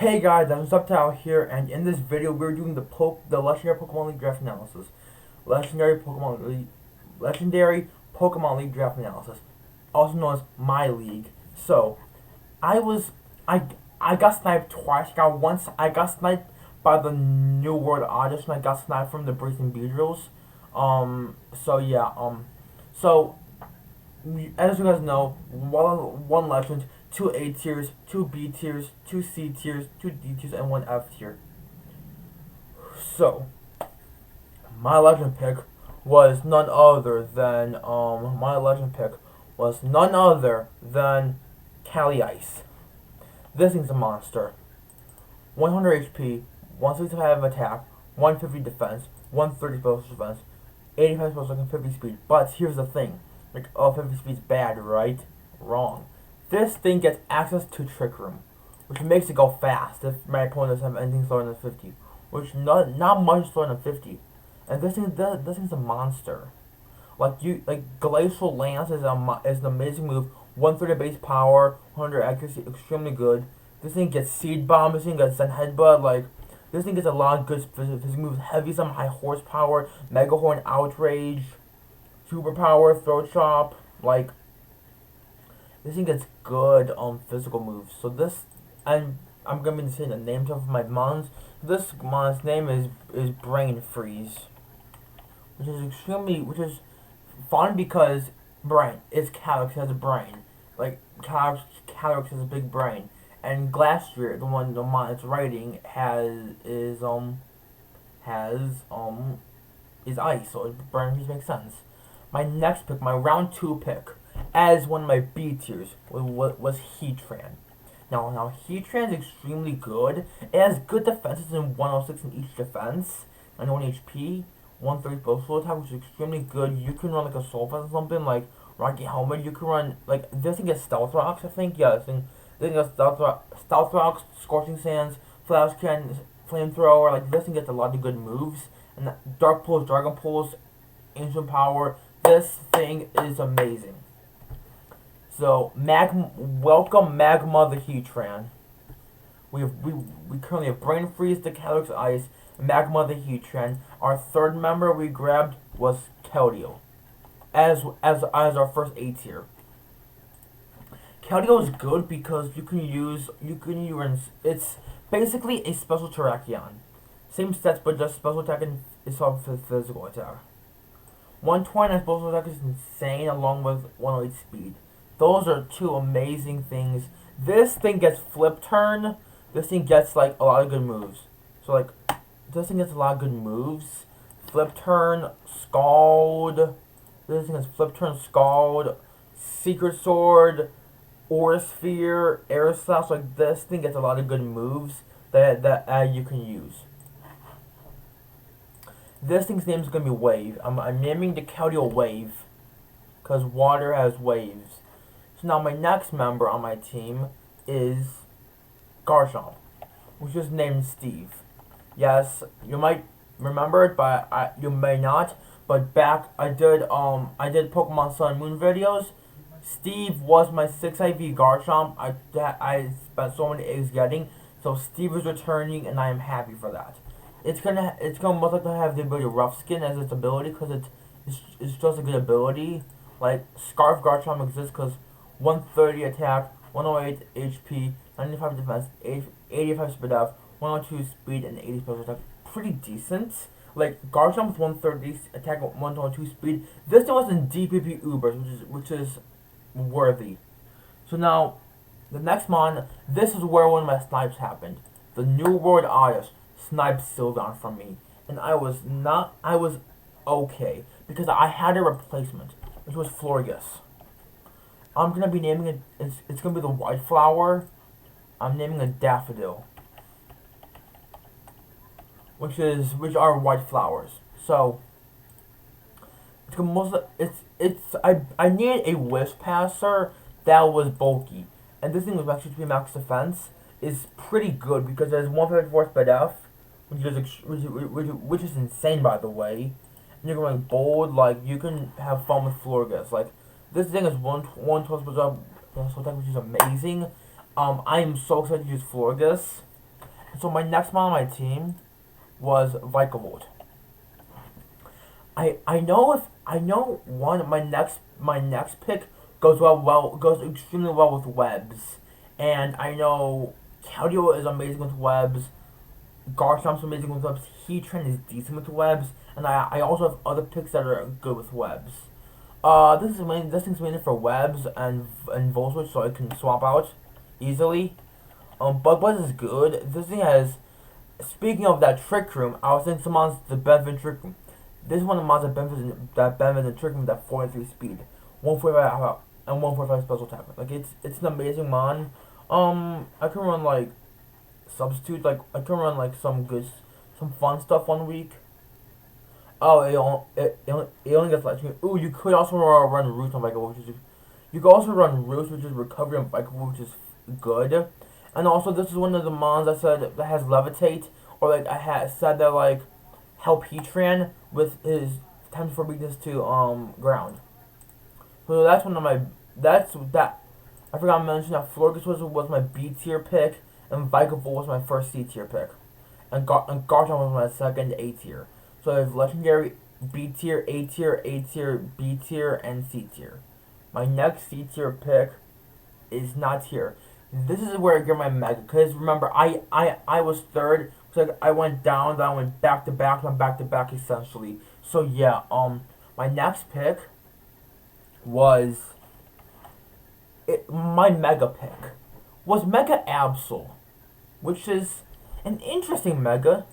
Hey guys, I'm Subtile here, and in this video we're doing the Legendary Pokemon League Draft Analysis. Legendary Pokemon League Draft Analysis, also known as My League. So, I was, I, I got sniped twice. I got sniped by the New World Artist, and I got sniped from the Brazen Beedrills. So yeah, so as you guys know, one legend, two A tiers, two B tiers, two C tiers, two D tiers, and one F tier. So, my legend pick was none other than Cali Ice. This thing's a monster. 100 HP, 165 attack, 150 defense, 130 special defense, 85 special and 50 speed. But here's the thing. Like, oh, 50 speed's bad, right? Wrong. This thing gets access to Trick Room, which makes it go fast if my opponent doesn't have anything slower than 50. Which not much slower than 50. And this thing's a monster. Like Glacial Lance is an amazing move. 130 base power, 100 accuracy, extremely good. This thing gets Seed Bomb, this thing gets Zen Headbutt, like this thing gets a lot of good physical moves, heavy, some high horsepower, Mega Horn, Outrage, Superpower, Throat Chop, like this thing gets good physical moves. So this, I'm gonna be saying the names of my mons. This mon's name is Brain Freeze, which is fun because brain is Calyx has a brain, like Calyx has a big brain, and Glastrier, the mon it's writing is ice, so Brain Freeze makes sense. My next pick, my round 2 pick, as one of my B tiers, was Heatran. Now Heatran is extremely good. It has good defenses in 106 in each defense, 91 HP, 130 special attack, which is extremely good. You can run like a Soul Fest or something, like Rocky Helmet. You can run, like, this thing gets Stealth Rocks, I think. Yeah, this thing gets Stealth Rocks, Scorching Sands, Flash Cannon, Flamethrower. Like, this thing gets a lot of good moves. And Dark Pulse, Dragon Pulse, Ancient Power. This thing is amazing. So, welcome Magma the Heatran. We currently have Brain Freeze, the Calyx Ice, Magma the Heatran. Our third member we grabbed was Keldeo, as our first A tier. Keldeo is good because you can use it's basically a special Terrakion. Same stats, but just special attack and it's all for physical attack. 120 special attack is insane, along with 108 speed. Those are two amazing things. This thing gets Flip Turn. This thing gets like a lot of good moves. So like, this thing gets a lot of good moves. Flip Turn, Scald. This thing has Flip Turn, Scald, Secret Sword, Aura Sphere, Air Slash. Like, this thing gets a lot of good moves that you can use. This thing's name is gonna be Wave. I'm naming the Keldeo Wave because water has waves. So now my next member on my team is Garchomp, which is named Steve. Yes, you might remember it, but you may not. But back I did Pokemon Sun and Moon videos. Steve was my 6 IV Garchomp. I spent so many eggs getting. So Steve is returning, and I am happy for that. It's gonna most likely have the ability Rough Skin as its ability because it's just a good ability. Like Scarf Garchomp exists because 130 attack, 108 HP, 95 defense, 85 speed up, 102 speed, and 80 special attack. Pretty decent. Like Garchomp's 130 attack, 102 speed. This one was in DPP Ubers, which is worthy. So now, the next mon, this is where one of my snipes happened. The New World Artist sniped Sylveon from me, and I was okay because I had a replacement, which was Florges. I'm gonna be naming it. It's gonna be the White Flower. I'm naming it Daffodil, which are white flowers. So I needed a Wisp Passer that was bulky, and this thing was actually 3 max defense. Is pretty good because it has 154 speed F, which is insane, by the way. And you're going bold, like you can have fun with Florges. Like, this thing is 112 speed up, which is amazing. I am so excited to use Florges. So my next mon on my team was Vikavolt. I know one my next pick goes extremely well with webs, and I know Keldeo is amazing with webs. Garchomp's amazing with webs. Heatran is decent with webs, and I also have other picks that are good with webs. This thing's mainly for webs and Volswitch, so I can swap out easily. Bug Buzz is good. This thing has. Speaking of that Trick Room, I was thinking some mons the benefit Trick Room. This is one of the mons that benefits the Trick Room that 43 speed, 145 and 145 special attack. Like it's an amazing mon. I can run like substitute, like I can run like some fun stuff 1 week. Oh, it only gets legendary. Ooh, you could also run Roost on Vikavolt, which is you could also run Roost, which is recovery on Vikavolt, which is good. And also, this is one of the mons I said that has levitate, or like I had said that like help Heatran with his times for weakness to ground. So that's one of my I forgot to mention that Florges was my B tier pick, and Vikavolt was my first C tier pick, and Garchomp was my second A tier. So I have legendary B tier, A tier, A tier, B tier, and C tier. My next C tier pick is not here. This is where I get my mega. Because remember, I was third. So I went down, then I went back to back essentially. So yeah, my next pick was my mega pick was Mega Absol, which is an interesting mega.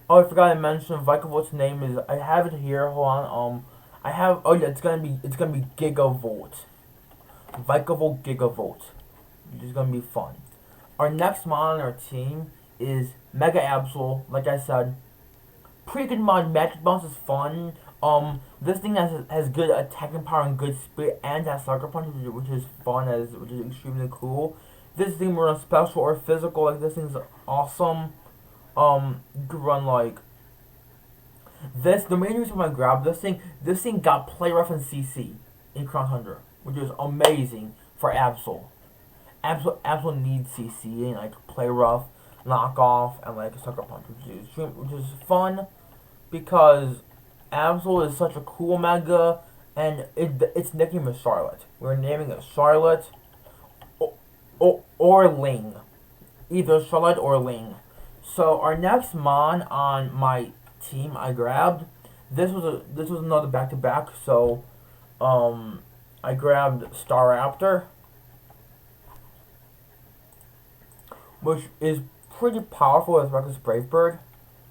Oh, I forgot to mention Vikavolt's name is. I have it here. Hold on. I have. Oh yeah, it's gonna be Gigavolt. Vikavolt Gigavolt. Which is gonna be fun. Our next mon on our team is Mega Absol. Like I said, pretty good mod. Magic Bounce is fun. This thing has good attacking power and good speed, and has Sucker Punch, which is fun, which is extremely cool. This thing will run special or physical. Like this thing's awesome. You could run like this. The main reason why I grabbed this thing got play rough and CC in Crown Tundra, which is amazing for Absol. Absol needs CC and like play rough, knock off, and like Sucker Punch, which is fun because Absol is such a cool mega, and its nickname is Charlotte. We're naming it Charlotte or Ling, either Charlotte or Ling. So our next mon on my team I grabbed. This was another back to back. So I grabbed Staraptor, which is pretty powerful as Reckless Brave Bird,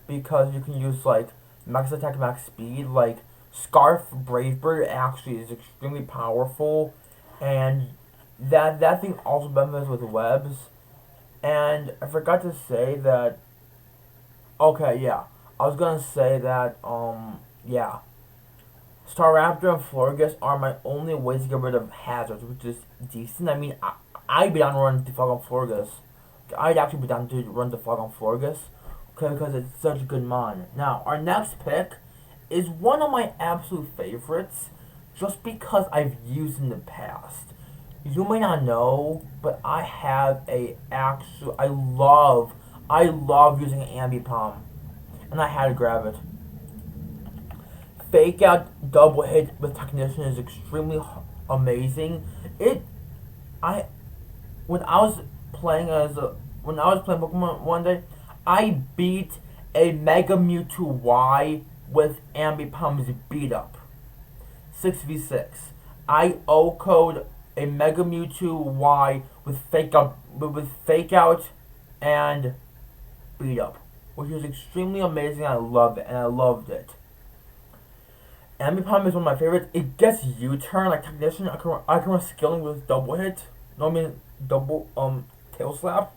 because you can use like max attack, max speed. Like Scarf Brave Bird actually is extremely powerful, and that thing also benefits with webs. And I forgot to say that. Okay, yeah, I was gonna say that. Yeah, Staraptor and Florges are my only ways to get rid of hazards, which is decent. I mean, I'd be down to run Defog on Florges. I'd actually be down to run Defog on Florges, okay, because it's such a good mon. Now, our next pick is one of my absolute favorites, just because I've used in the past. You may not know, but I have I love using Ambipom, and I had to grab it. Fake out double hit with Technician is extremely amazing. When I was playing Pokemon one day, I beat a Mega Mewtwo Y with Ambipom's beat up 6v6. I O-code a Mega Mewtwo Y with fake out and beat up, which is extremely amazing. I loved it, and I loved it. Ambipom is one of my favorites. It gets U-turn like Technician. I can run Skilling with double hit. No, I mean double tail slap,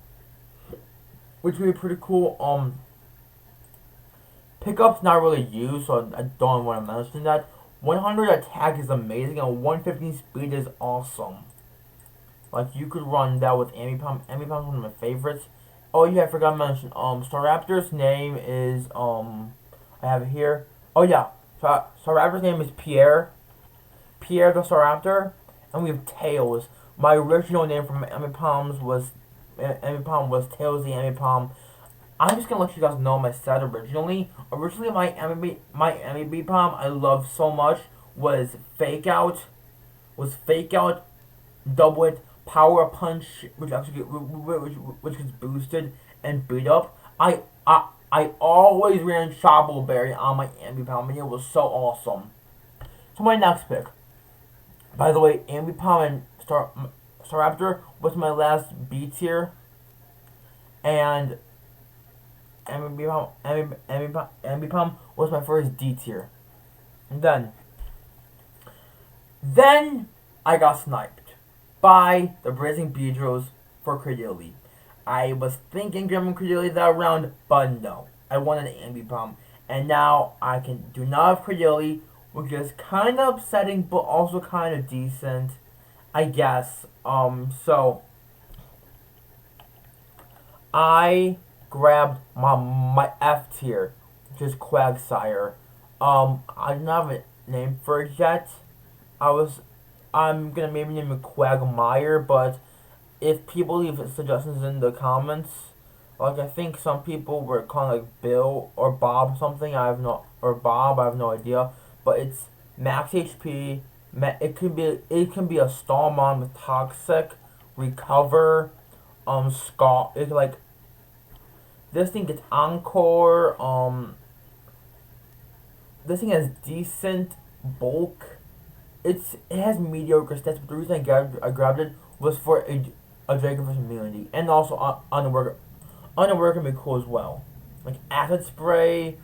which would be pretty cool. Pickup's not really used, so I don't want to mention that. 100 attack is amazing, and 115 speed is awesome. Like, you could run that with Ambipom. Ambipom's one of my favorites. Oh yeah, I forgot to mention, Staraptor's name is, I have it here. Oh yeah, Staraptor's name is Pierre the Staraptor, and we have Tails. My original name from Ambipom was Tails the Ambipom. I'm just gonna let you guys know my set originally. Originally, my MVP palm I loved so much was Fake Out, Double It, Power Punch, which gets boosted and beat up. I always ran Trouble Berry on my MVP palm, and it was so awesome. So my next pick. By the way, MVP palm and Staraptor was my last B tier, and MVP palm was my first D tier. And then I got sniped by the Blazing Beedrills for Credility. I was thinking grabbing Credility that round, but no. I wanted an MVP palm, and now I do not have Credility, which is kind of upsetting, but also kind of decent, I guess. So I grabbed my F tier, which is Quagsire. I don't have a name for it yet. I'm gonna maybe name it Quagmire, but if people leave suggestions in the comments, like I think some people were calling like Bill or Bob something. I have no idea. But it's max HP. It can be a Stallmon with Toxic, Recover, Scar. It's like this thing gets Encore. This thing has decent bulk. It has mediocre stats, but the reason I grabbed it was for a Dragonfish immunity, and also Underworker. Underworker can be cool as well, like Acid Spray.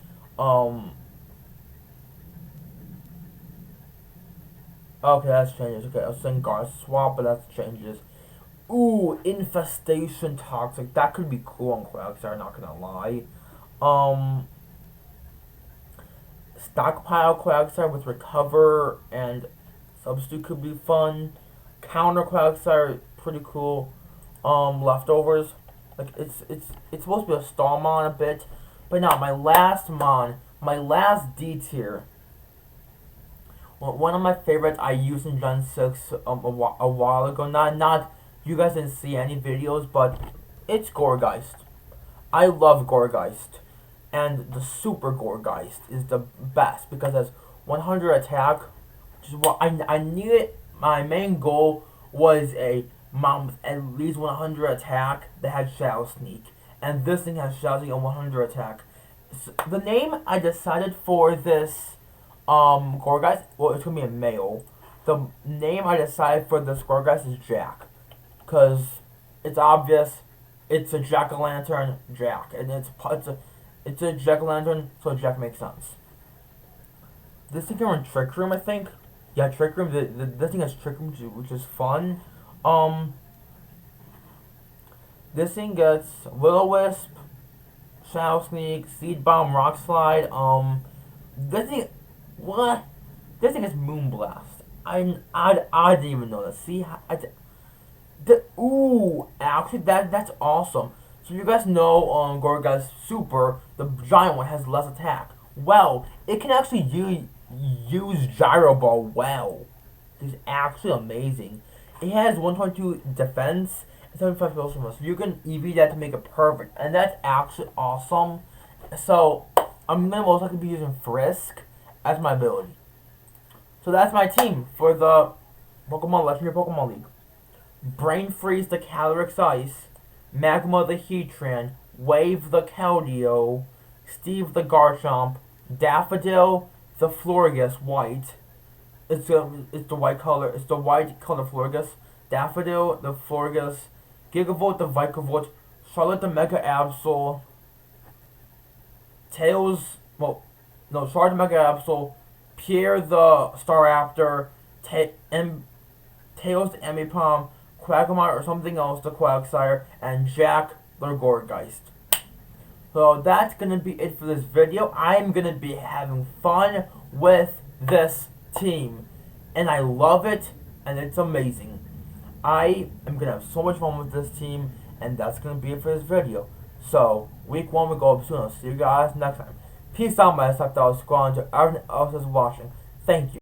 Okay, that's changes. Okay, I was saying Guard Swap, but that's changes. Ooh, Infestation Toxic. That could be cool on Quagsire, not gonna lie. Stockpile Quagsire with Recover and Substitute could be fun. Counter Quagsire, pretty cool. Leftovers. Like, it's supposed to be a Stallmon a bit. But now, my last D tier. Well, one of my favorites I used in Gen 6 a while ago. Not you guys didn't see any videos, but it's Gourgeist. I love Gourgeist. And the Super Gourgeist is the best because it has 100 attack. Which is what I needed. My main goal was a mom with at least 100 attack that had Shadow Sneak. And this thing has Shadow Sneak and 100 attack. So the name I decided for this Gourgeist, well, it's gonna be a male. The name I decided for this Gourgeist is Jack, cause it's obvious. It's a jack-o'-lantern Jack, and it's a jack-o'-lantern, so Jack makes sense. This thing can run Trick Room, I think. Yeah, Trick Room. This thing has Trick Room, which is fun. This thing gets Will-O-Wisp, Shadow Sneak, Seed Bomb, Rock Slide. This thing. What? This thing is Moonblast. I didn't even know that. See, ooh, actually that's awesome. So you guys know Gourgeist Super, the giant one has less attack. Well, it can actually use Gyro Ball well. It's actually amazing. It has 122 defense and 75 spells from us. So you can EV that to make it perfect, and that's actually awesome. So I'm gonna most likely be using Frisk as my ability. So that's my team for the Legendary Pokemon League. Brain Freeze the Calyrex Ice, Magma the Heatran, Wave the Keldeo, Steve the Garchomp, Daffodil the Florges White. It's the white color. It's the white color Florges. Daffodil the Florges, Gigavolt the Vikavolt, Charlotte the Mega Absol, Charlotte the Mega Absol, Pierre the Staraptor, and Tails the Emipalm, Quagmire or something else the Quagsire, and Jack the Gourgeist. So that's gonna be it for this video. I'm gonna be having fun with this team, and I love it, and it's amazing. I am gonna have so much fun with this team, and that's gonna be it for this video. So week 1 will go up soon. I'll see you guys next time. Peace out, my Septile Squad, and to everyone else that's watching. Thank you.